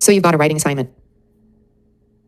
So you've got a writing assignment.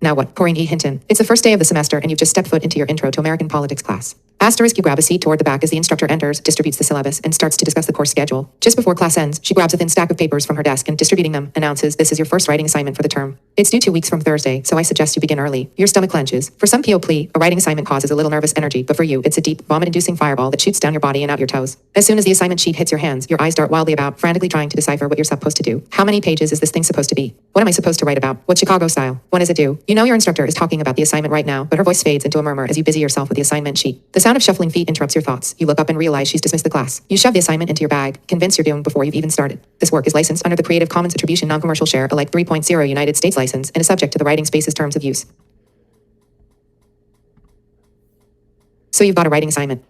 Now what? Corrine Hinton. It's the first day of the semester and you've just stepped foot into your Intro to American Politics class. Asterisk, you grab a seat toward the back as the instructor enters, distributes the syllabus, and starts to discuss the course schedule. Just before class ends, she grabs a thin stack of papers from her desk and, distributing them, announces, "This is your first writing assignment for the term. It's due 2 weeks from Thursday, so I suggest you begin early." Your stomach clenches. For some people, a writing assignment causes a little nervous energy, but for you, it's a deep, vomit-inducing fireball that shoots down your body and out your toes. As soon as the assignment sheet hits your hands, your eyes dart wildly about, frantically trying to decipher what you're supposed to do. How many pages is this thing supposed to be? What am I supposed to write about? What Chicago style? When is it due? You know your instructor is talking about the assignment right now, but her voice fades into a murmur as you busy yourself with the assignment sheet. The sound of shuffling feet interrupts your thoughts. You look up and realize she's dismissed the class. You shove the assignment into your bag, convinced you're doomed before you've even started. This work is licensed under the Creative Commons Attribution Non-Commercial Share Alike 3.0 United States license and is subject to the Writing Space's terms of use. So you've got a writing assignment.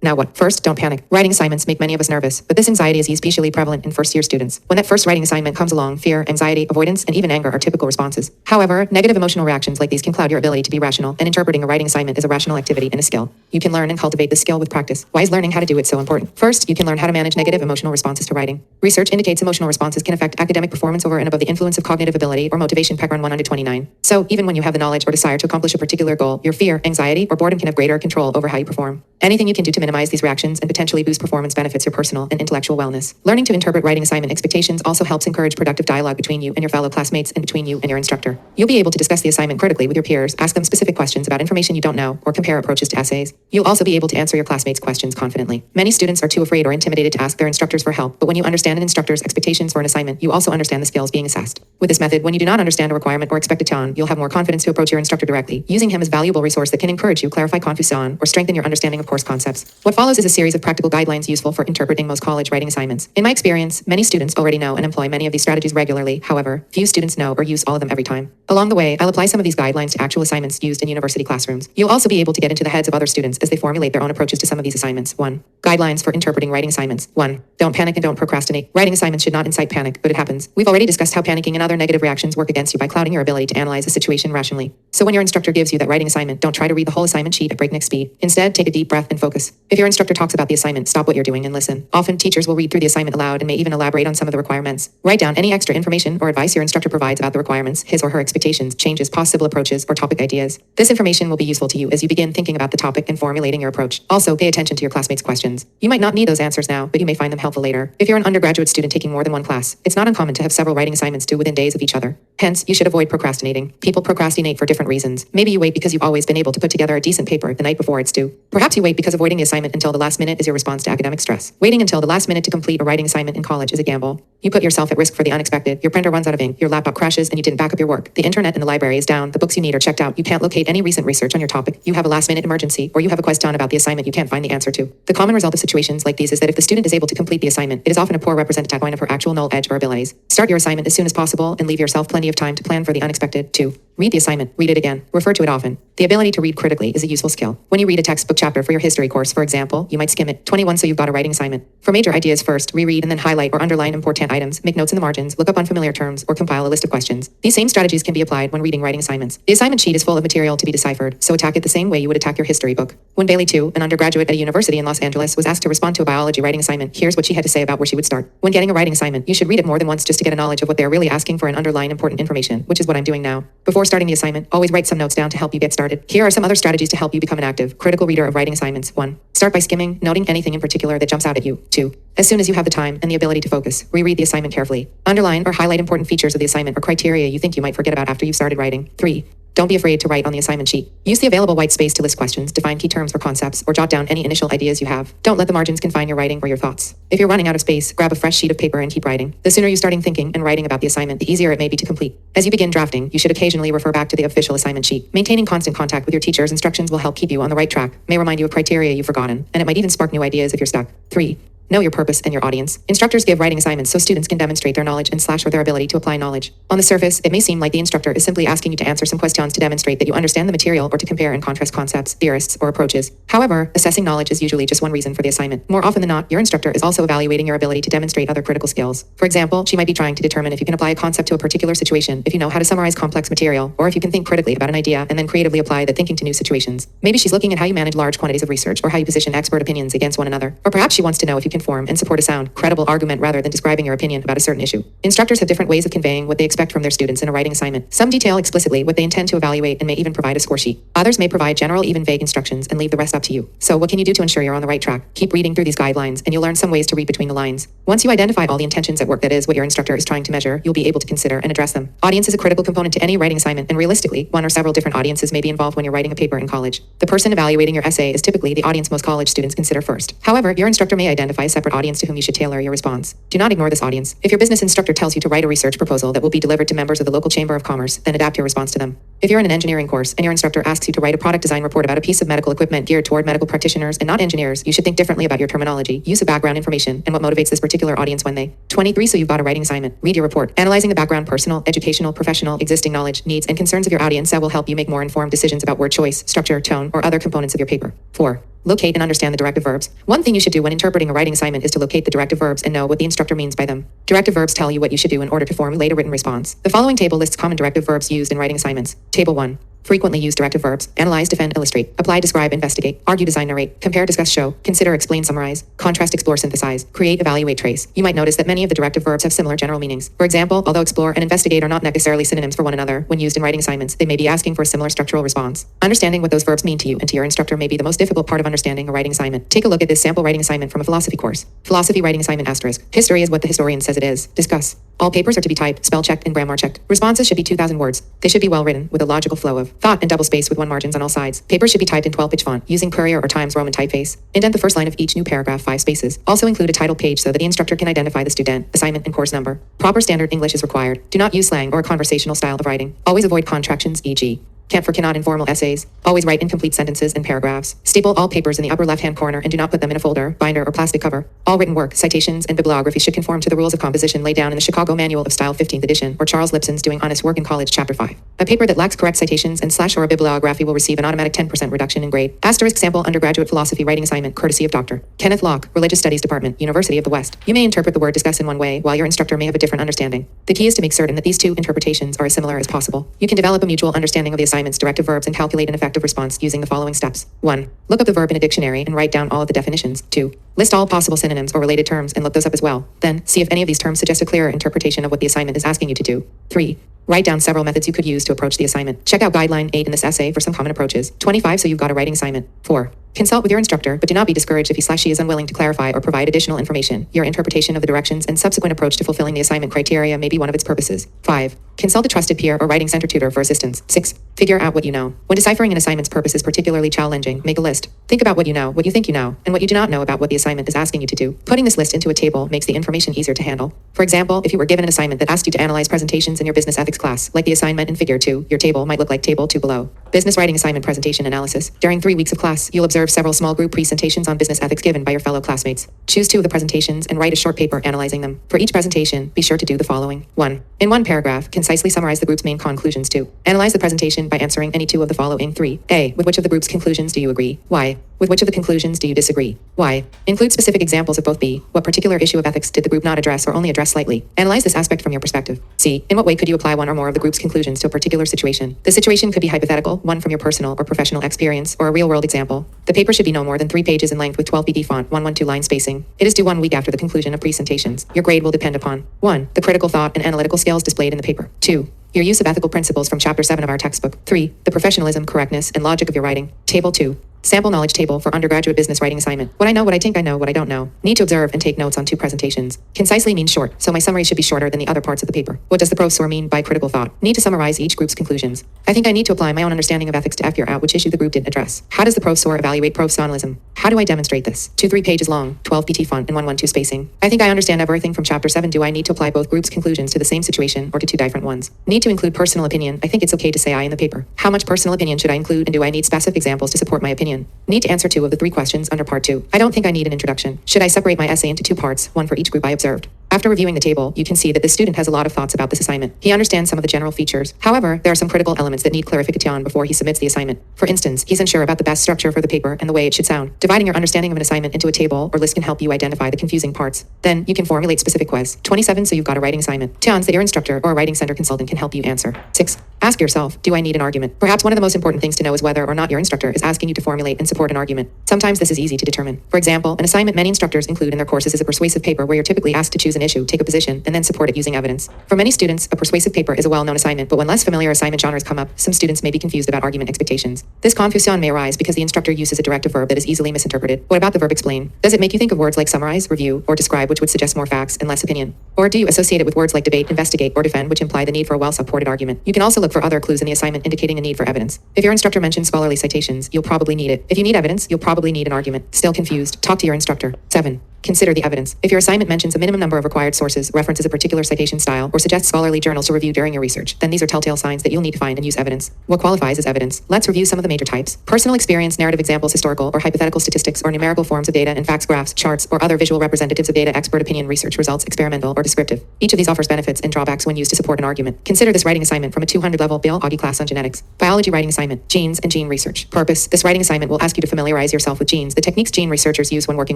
Now what? First, don't panic. Writing assignments make many of us nervous, but this anxiety is especially prevalent in first-year students. When that first writing assignment comes along, fear, anxiety, avoidance, and even anger are typical responses. However, negative emotional reactions like these can cloud your ability to be rational, and interpreting a writing assignment is a rational activity and a skill. You can learn and cultivate this skill with practice. Why is learning how to do it so important? First, you can learn how to manage negative emotional responses to writing. Research indicates emotional responses can affect academic performance over and above the influence of cognitive ability or motivation. Pecron 129. So, even when you have the knowledge or desire to accomplish a particular goal, your fear, anxiety, or boredom can have greater control over how you perform. Anything you can do to minimize these reactions and potentially boost performance benefits your personal and intellectual wellness. Learning to interpret writing assignment expectations also helps encourage productive dialogue between you and your fellow classmates and between you and your instructor. You'll be able to discuss the assignment critically with your peers, ask them specific questions about information you don't know, or compare approaches to essays. You'll also be able to answer your classmates' questions confidently. Many students are too afraid or intimidated to ask their instructors for help, but when you understand an instructor's expectations for an assignment, you also understand the skills being assessed. With this method, when you do not understand a requirement or expect a tone, you'll have more confidence to approach your instructor directly, using him as a valuable resource that can encourage you clarify confusion or strengthen your understanding of course concepts. What follows is a series of practical guidelines useful for interpreting most college writing assignments. In my experience, many students already know and employ many of these strategies regularly. However, few students know or use all of them every time. Along the way, I'll apply some of these guidelines to actual assignments used in university classrooms. You'll also be able to get into the heads of other students as they formulate their own approaches to some of these assignments. 1. Guidelines for interpreting writing assignments. 1. Don't panic and don't procrastinate. Writing assignments should not incite panic, but it happens. We've already discussed how panicking and other negative reactions work against you by clouding your ability to analyze a situation rationally. So when your instructor gives you that writing assignment, don't try to read the whole assignment sheet at breakneck speed. Instead, take a deep breath and focus. If your instructor talks about the assignment, stop what you're doing and listen. Often, teachers will read through the assignment aloud and may even elaborate on some of the requirements. Write down any extra information or advice your instructor provides about the requirements, his or her expectations, changes, possible approaches, or topic ideas. This information will be useful to you as you begin thinking about the topic and formulating your approach. Also, pay attention to your classmates' questions. You might not need those answers now, but you may find them helpful later. If you're an undergraduate student taking more than one class, it's not uncommon to have several writing assignments due within days of each other. Hence, you should avoid procrastinating. People procrastinate for different reasons. Maybe you wait because you've always been able to put together a decent paper the night before it's due. Perhaps you wait because avoiding the assignment until the last minute is your response to academic stress. Waiting until the last minute to complete a writing assignment in college is a gamble. You put yourself at risk for the unexpected. Your printer runs out of ink, your laptop crashes, and you didn't back up your work. The internet in the library is down, the books you need are checked out, you can't locate any recent research on your topic, you have a last-minute emergency, or you have a question about the assignment you can't find the answer to. The common result of situations like these is that if the student is able to complete the assignment, it is often a poor representative of her actual knowledge edge or abilities. Start your assignment as soon as possible and leave yourself plenty of time to plan for the unexpected. 2. Read the assignment. Read it again. Refer to it often. The ability to read critically is a useful skill. When you read a textbook chapter for your history course, for example, you might skim it. 21. So you've got a writing assignment. For major ideas first, reread and then highlight or underline important items, make notes in the margins, look up unfamiliar terms, or compile a list of questions. These same strategies can be applied when reading writing assignments. The assignment sheet is full of material to be deciphered, so attack it the same way you would attack your history book. When Bailey, too, an undergraduate at a university in Los Angeles, was asked to respond to a biology writing assignment, here's what she had to say about where she would start. When getting a writing assignment, you should read it more than once just to get a knowledge of what they're really asking for and underline important information, which is what I'm doing now. Before starting the assignment, always write some notes down to help you get started. Here are some other strategies to help you become an active, critical reader of writing assignments. 1. Start by skimming, noting anything in particular that jumps out at you. 2. As soon as you have the time and the ability to focus, reread the assignment carefully. Underline or highlight important features of the assignment or criteria you think you might forget about after you've started writing. 3. Don't be afraid to write on the assignment sheet. Use the available white space to list questions, define key terms or concepts, or jot down any initial ideas you have. Don't let the margins confine your writing or your thoughts. If you're running out of space, grab a fresh sheet of paper and keep writing. The sooner you start thinking and writing about the assignment, the easier it may be to complete. As you begin drafting, you should occasionally refer back to the official assignment sheet. Maintaining constant contact with your teacher's instructions will help keep you on the right track, may remind you of criteria you've forgotten, and it might even spark new ideas if you're stuck. 3. Know your purpose and your audience. Instructors give writing assignments so students can demonstrate their knowledge and / or their ability to apply knowledge. On the surface, it may seem like the instructor is simply asking you to answer some questions to demonstrate that you understand the material or to compare and contrast concepts, theorists, or approaches. However, assessing knowledge is usually just one reason for the assignment. More often than not, your instructor is also evaluating your ability to demonstrate other critical skills. For example, she might be trying to determine if you can apply a concept to a particular situation, if you know how to summarize complex material, or if you can think critically about an idea and then creatively apply that thinking to new situations. Maybe she's looking at how you manage large quantities of research or how you position expert opinions against one another. Or perhaps she wants to know if you can form and support a sound, credible argument rather than describing your opinion about a certain issue. Instructors have different ways of conveying what they expect from their students in a writing assignment. Some detail explicitly what they intend to evaluate and may even provide a score sheet. Others may provide general, even vague instructions and leave the rest up to you. So what can you do to ensure you're on the right track? Keep reading through these guidelines and you'll learn some ways to read between the lines. Once you identify all the intentions at work, that is, what your instructor is trying to measure, you'll be able to consider and address them. Audience is a critical component to any writing assignment, and realistically, one or several different audiences may be involved when you're writing a paper in college. The person evaluating your essay is typically the audience most college students consider first. However, your instructor may identify a separate audience to whom you should tailor your response. Do not ignore this audience. If your business instructor tells you to write a research proposal that will be delivered to members of the local chamber of commerce, then adapt your response to them. If you're in an engineering course and your instructor asks you to write a product design report about a piece of medical equipment geared toward medical practitioners and not engineers, you should think differently about your terminology, use of background information, and what motivates this particular audience when they. 23. So you've got a writing assignment. Read your report. Analyzing the background, personal, educational, professional, existing knowledge, needs, and concerns of your audience that will help you make more informed decisions about word choice, structure, tone, or other components of your paper. 4. Locate and understand the directive verbs. One thing you should do when interpreting a writing assignment is to locate the directive verbs and know what the instructor means by them. Directive verbs tell you what you should do in order to formulate a written response. The following table lists common directive verbs used in writing assignments. Table 1. Frequently used directive verbs. Analyze, defend, illustrate. Apply, describe, investigate. Argue, design, narrate. Compare, discuss, show. Consider, explain, summarize. Contrast, explore, synthesize. Create, evaluate, trace. You might notice that many of the directive verbs have similar general meanings. For example, although explore and investigate are not necessarily synonyms for one another, when used in writing assignments, they may be asking for a similar structural response. Understanding what those verbs mean to you and to your instructor may be the most difficult part of understanding a writing assignment. Take a look at this sample writing assignment from a philosophy course. Philosophy writing assignment asterisk. History is what the historian says it is. Discuss. All papers are to be typed, spell checked, and grammar checked. Responses should be 2,000 words. They should be well written, with a logical flow of thought and double space with one margins on all sides. Papers should be typed in 12-pitch font, using Courier or Times Roman typeface. Indent the first line of each new paragraph 5 spaces. Also include a title page so that the instructor can identify the student, assignment, and course number. Proper standard English is required. Do not use slang or a conversational style of writing. Always avoid contractions, e.g. can't for cannot in formal essays. Always write incomplete sentences and paragraphs. Staple all papers in the upper left-hand corner and do not put them in a folder, binder, or plastic cover. All written work, citations, and bibliography should conform to the rules of composition laid down in the Chicago Manual of Style 15th edition or Charles Lipson's Doing Honest Work in College Chapter 5. A paper that lacks correct citations and / or a bibliography will receive an automatic 10% reduction in grade. Asterisk sample undergraduate philosophy writing assignment courtesy of Dr. Kenneth Locke, Religious Studies Department, University of the West. You may interpret the word discuss in one way while your instructor may have a different understanding. The key is to make certain that these two interpretations are as similar as possible. You can develop a mutual understanding of the assignment's directive verbs and calculate an effective response using the following steps. 1. Look up the verb in a dictionary and write down all of the definitions. 2. List all possible synonyms or related terms and look those up as well. Then, see if any of these terms suggest a clearer interpretation of what the assignment is asking you to do. 3. Write down several methods you could use to approach the assignment. Check out guideline 8 in this essay for some common approaches. 25. So you've got a writing assignment. 4. Consult with your instructor, but do not be discouraged if he/she is unwilling to clarify or provide additional information. Your interpretation of the directions and subsequent approach to fulfilling the assignment criteria may be one of its purposes. 5. Consult a trusted peer or writing center tutor for assistance. 6. Figure out what you know. When deciphering an assignment's purpose is particularly challenging, make a list. Think about what you know, what you think you know, and what you do not know about what the assignment is asking you to do. Putting this list into a table makes the information easier to handle. For example, if you were given an assignment that asked you to analyze presentations in your business ethics class, like the assignment in Figure 2, your table might look like Table 2 below. Business writing assignment presentation analysis. During 3 weeks of class, you'll observe several small group presentations on business ethics given by your fellow classmates. Choose 2 of the presentations and write a short paper analyzing them. For each presentation, be sure to do the following. 1. In one paragraph, concisely summarize the group's main conclusions. 2. Analyze the presentation by answering any 2 of the following. 3. A. With which of the group's conclusions do you agree? Why? With which of the conclusions do you disagree? Why? Include specific examples of both. B. What particular issue of ethics did the group not address or only address slightly? Analyze this aspect from your perspective. C. In what way could you apply one or more of the group's conclusions to a particular situation? The situation could be hypothetical, one from your personal or professional experience, or a real-world example. The paper should be no more than 3 pages in length with 12 pt font, 112 line spacing. It is due 1 week after the conclusion of presentations. Your grade will depend upon 1. The critical thought and analytical skills displayed in the paper. 2. Your use of ethical principles from Chapter 7 of our textbook. 3. The professionalism, correctness, and logic of your writing. Table 2. Sample knowledge table for undergraduate business writing assignment. What I know, what I think I know, what I don't know. Need to observe and take notes on 2 presentations. Concisely means short, so my summary should be shorter than the other parts of the paper. What does the professor mean by critical thought? Need to summarize each group's conclusions. I think I need to apply my own understanding of ethics to figure out which issue the group didn't address. How does the professor evaluate professionalism? How do I demonstrate this? 3 pages long, 12 pt font, and 112 spacing. I think I understand everything from Chapter 7. Do I need to apply both groups' conclusions to the same situation or to 2 different ones? Need to include personal opinion. I think it's okay to say I in the paper. How much personal opinion should I include, and do I need specific examples to support my opinion? Need to answer 2 of the 3 questions under Part 2. I don't think I need an introduction. Should I separate my essay into 2 parts, one for each group I observed? After reviewing the table, you can see that the student has a lot of thoughts about this assignment. He understands some of the general features. However, there are some critical elements that need clarification before he submits the assignment. For instance, he's unsure about the best structure for the paper and the way it should sound. Dividing your understanding of an assignment into a table or list can help you identify the confusing parts. Then, you can formulate specific questions. 27, so you've got a writing assignment. That your instructor or a writing center consultant can help you answer. 6. Ask yourself, do I need an argument? Perhaps one of the most important things to know is whether or not your instructor is asking you to formulate and support an argument. Sometimes this is easy to determine. For example, an assignment many instructors include in their courses is a persuasive paper where you're typically asked to choose an issue, take a position, and then support it using evidence. For many students, a persuasive paper is a well-known assignment, but when less familiar assignment genres come up, some students may be confused about argument expectations. This confusion may arise because the instructor uses a directive verb that is easily misinterpreted. What about the verb explain? Does it make you think of words like summarize, review, or describe, which would suggest more facts and less opinion? Or do you associate it with words like debate, investigate, or defend, which imply the need for a well-supported argument? You can also look for other clues in the assignment indicating a need for evidence. If your instructor mentions scholarly citations, you'll probably need it. If you need evidence, you'll probably need an argument. Still confused? Talk to your instructor. 7. Consider the evidence. If your assignment mentions a minimum number of required sources, references a particular citation style, or suggests scholarly journals to review during your research, then these are telltale signs that you'll need to find and use evidence. What qualifies as evidence? Let's review some of the major types. Personal experience, narrative examples, historical or hypothetical statistics or numerical forms of data and facts, graphs, charts, or other visual representatives of data, expert opinion, research results, experimental or descriptive. Each of these offers benefits and drawbacks when used to support an argument. Consider this writing assignment from a 200-level biology class on genetics. Biology writing assignment, genes and gene research. Purpose: this writing assignment will ask you to familiarize yourself with genes, the techniques gene researchers use when working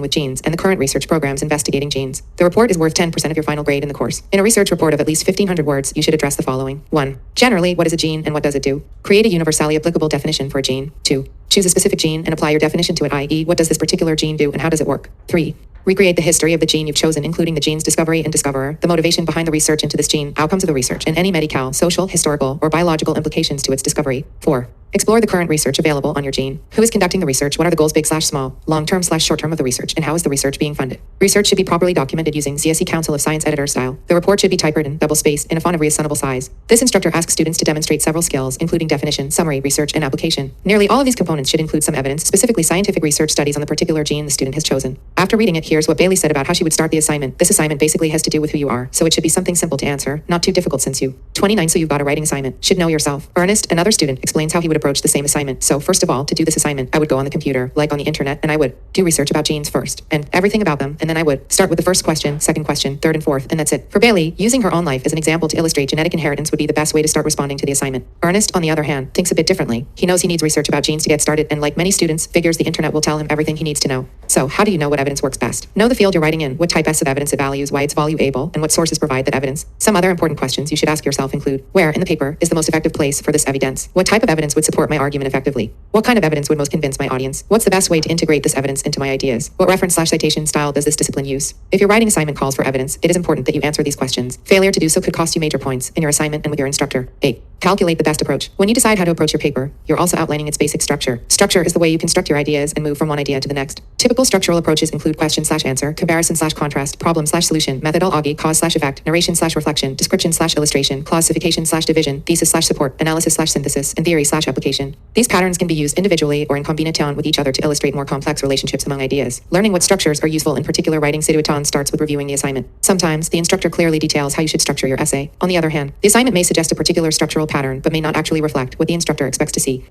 with genes, and the current research programs investigating genes. The report is worth 10% of your final grade in the course. In a research report of at least 1,500 words, you should address the following. 1. Generally, what is a gene and what does it do? Create a universally applicable definition for a gene. 2. Choose a specific gene and apply your definition to it, i.e., what does this particular gene do and how does it work? 3. Recreate the history of the gene you've chosen, including the gene's discovery and discoverer, the motivation behind the research into this gene, outcomes of the research, and any medical, social, historical, or biological implications to its discovery. 4. Explore the current research available on your gene. Who is conducting the research? What are the goals, big/small, long-term/short-term of the research? And how is the research being funded? Research should be properly documented using CSE Council of Science editor style. The report should be typewritten, double-spaced, in a font of reasonable size. This instructor asks students to demonstrate several skills, including definition, summary, research, and application. Nearly all of these components should include some evidence, specifically scientific research studies on the particular gene the student has chosen. After reading it, here's what Bailey said about how she would start the assignment. This assignment basically has to do with who you are, so it should be something simple to answer, not too difficult since you. 29, so you've got a writing assignment. Should know yourself. Ernest, another student, explains how he would approach the same assignment. So first of all, to do this assignment, I would go on the computer, like on the internet, and I would do research about genes first, and everything about them, and then I would start with the first question, second question, third and fourth, and that's it. For Bailey, using her own life as an example to illustrate genetic inheritance would be the best way to start responding to the assignment. Ernest, on the other hand, thinks a bit differently. He knows he needs research about genes to get started, and like many students, figures the internet will tell him everything he needs to know. So how do you know what evidence works best? Know the field you're writing in, what type S of evidence it values, why it's valuable, and what sources provide that evidence. Some other important questions you should ask yourself include, where in the paper is the most effective place for this evidence? What type of evidence would support my argument effectively? What kind of evidence would most convince my audience? What's the best way to integrate this evidence into my ideas? What reference/citation style does this discipline use? If your writing assignment calls for evidence, it is important that you answer these questions. Failure to do so could cost you major points in your assignment and with your instructor. 8. Calculate the best approach. When you decide how to approach your paper, you're also outlining its basic structure. Structure is the way you construct your ideas and move from one idea to the next. Typical structural approaches include question/answer, comparison/contrast, problem/solution, methodology, cause/effect, narration/reflection, description/illustration, classification/division, thesis/support, analysis/synthesis, and theory/application. These patterns can be used individually or in combination with each other to illustrate more complex relationships among ideas. Learning what structures are useful in particular writing situation starts with reviewing the assignment. Sometimes, the instructor clearly details how you should structure your essay. On the other hand, the assignment may suggest a particular structural pattern, but may not actually reflect what the instructor expects to see.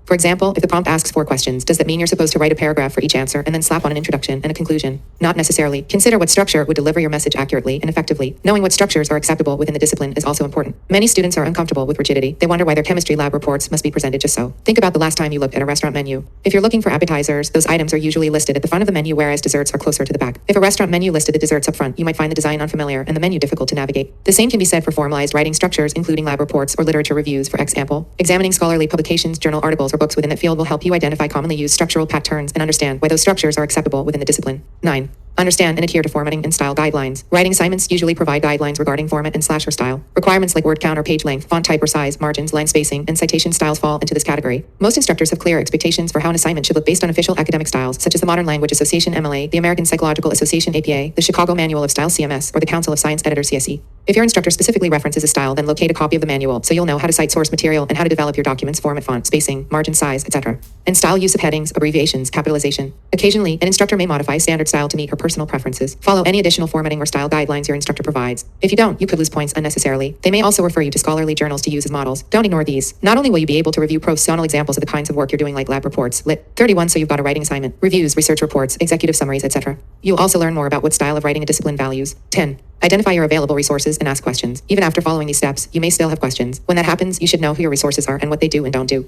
For example, if the prompt asks 4 questions, does that mean you're supposed to write a paragraph for each answer and then slap on an introduction and a conclusion? Not necessarily. Consider what structure would deliver your message accurately and effectively. Knowing what structures are acceptable within the discipline is also important. Many students are uncomfortable with rigidity. They wonder why their chemistry lab reports must be presented just so. Think about the last time you looked at a restaurant menu. If you're looking for appetizers, those items are usually listed at the front of the menu, whereas desserts are closer to the back. If a restaurant menu listed the desserts up front, you might find the design unfamiliar and the menu difficult to navigate. The same can be said for formalized writing structures, including lab reports or literature reviews. For example, examining scholarly publications, journal articles, or books within that field will help you identify commonly used structural patterns and understand why those structures are acceptable within the discipline. 9. Understand and adhere to formatting and style guidelines. Writing assignments usually provide guidelines regarding format and / or style. Requirements like word count or page length, font type or size, margins, line spacing, and citation styles fall into this category. Most instructors have clear expectations for how an assignment should look based on official academic styles, such as the Modern Language Association MLA, the American Psychological Association APA, the Chicago Manual of Style CMS, or the Council of Science Editor CSE. If your instructor specifically references a style, then locate a copy of the manual so you'll know how to cite source material and how to develop your documents, format, font, spacing, margin size, etc. And style use of headings, abbreviations, capitalization. Occasionally, an instructor may modify standard style to meet her personal preferences. Follow any additional formatting or style guidelines your instructor provides. If you don't, you could lose points unnecessarily. They may also refer you to scholarly journals to use as models. Don't ignore these. Not only will you be able to review professional examples of the kinds of work you're doing like lab reports, Lit. 31, so you've got a writing assignment, reviews, research reports, executive summaries, etc. You'll also learn more about what style of writing a discipline values. 10. Identify your available resources and ask questions. Even after following these steps, you may still have questions. When that happens, you should know who your resources are and what they do and don't do.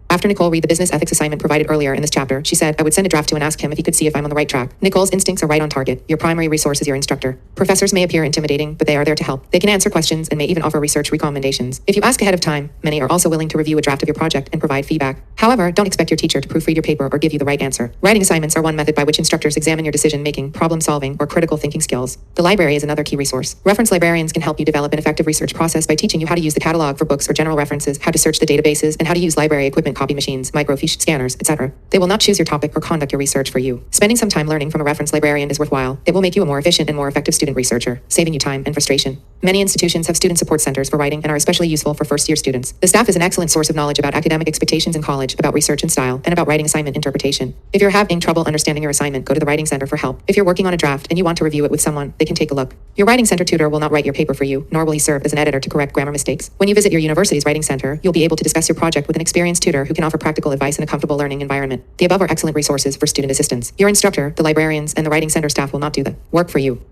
After Nicole read the business ethics assignment provided earlier in this chapter, she said, I would send a draft to and ask him if he could see if I'm on the right track. Nicole's instincts are right on target. Your primary resource is your instructor. Professors may appear intimidating, but they are there to help. They can answer questions and may even offer research recommendations. If you ask ahead of time, many are also willing to review a draft of your project and provide feedback. However, don't expect your teacher to proofread your paper or give you the right answer. Writing assignments are one method by which instructors examine your decision-making, problem-solving, or critical thinking skills. The library is another key resource. Reference librarians can help you develop an effective research process by teaching you how to use the catalog for books or general references, how to search the databases, and how to use library equipment, copy machines, microfiche scanners, etc. They will not choose your topic or conduct your research for you. Spending some time learning from a reference librarian is worthwhile. It will make you a more efficient and more effective student researcher, saving you time and frustration. Many institutions have student support centers for writing and are especially useful for first-year students. The staff is an excellent source of knowledge about academic expectations in college, about research and style, and about writing assignment interpretation. If you're having trouble understanding your assignment, go to the writing center for help. If you're working on a draft and you want to review it with someone, they can take a look. Your writing center tutor will not write your paper for you, nor will he serve as an editor to correct grammar mistakes. When you visit your university's writing center, you'll be able to discuss your project with an experienced tutor who can offer practical advice in a comfortable learning environment. The above are excellent resources for student assistance. Your instructor, the librarians, and the writing center staff will not do the work for you.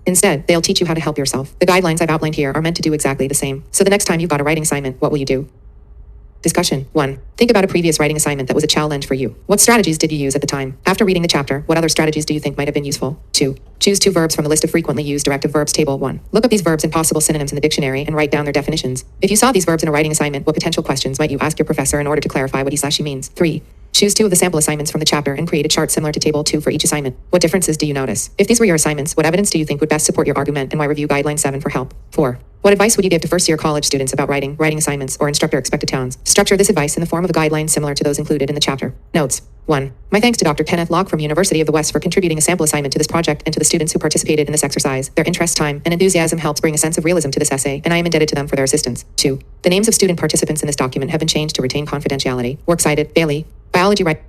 Instead, they'll teach you how to help yourself. The guidelines I've outlined here are meant to do exactly the same. So the next time you've got a writing assignment, what will you do? Discussion 1. Think about a previous writing assignment that was a challenge for you. What strategies did you use at the time? After reading the chapter, what other strategies do you think might have been useful? 2. Choose 2 verbs from the list of frequently used directive verbs table 1. Look up these verbs and possible synonyms in the dictionary and write down their definitions. If you saw these verbs in a writing assignment, what potential questions might you ask your professor in order to clarify what he/she means? 3. Choose 2 of the sample assignments from the chapter and create a chart similar to table 2 for each assignment. What differences do you notice? If these were your assignments, what evidence do you think would best support your argument, and why review guideline 7 for help? 4. What advice would you give to first-year college students about writing assignments, or instructor expected towns? Structure this advice in the form of a guideline similar to those included in the chapter. Notes. 1. My thanks to Dr. Kenneth Locke from University of the West for contributing a sample assignment to this project and to the students who participated in this exercise. Their interest, time, and enthusiasm helps bring a sense of realism to this essay, and I am indebted to them for their assistance. 2. The names of student participants in this document have been changed to retain confidentiality. Works cited, Bailey, Biology Writing.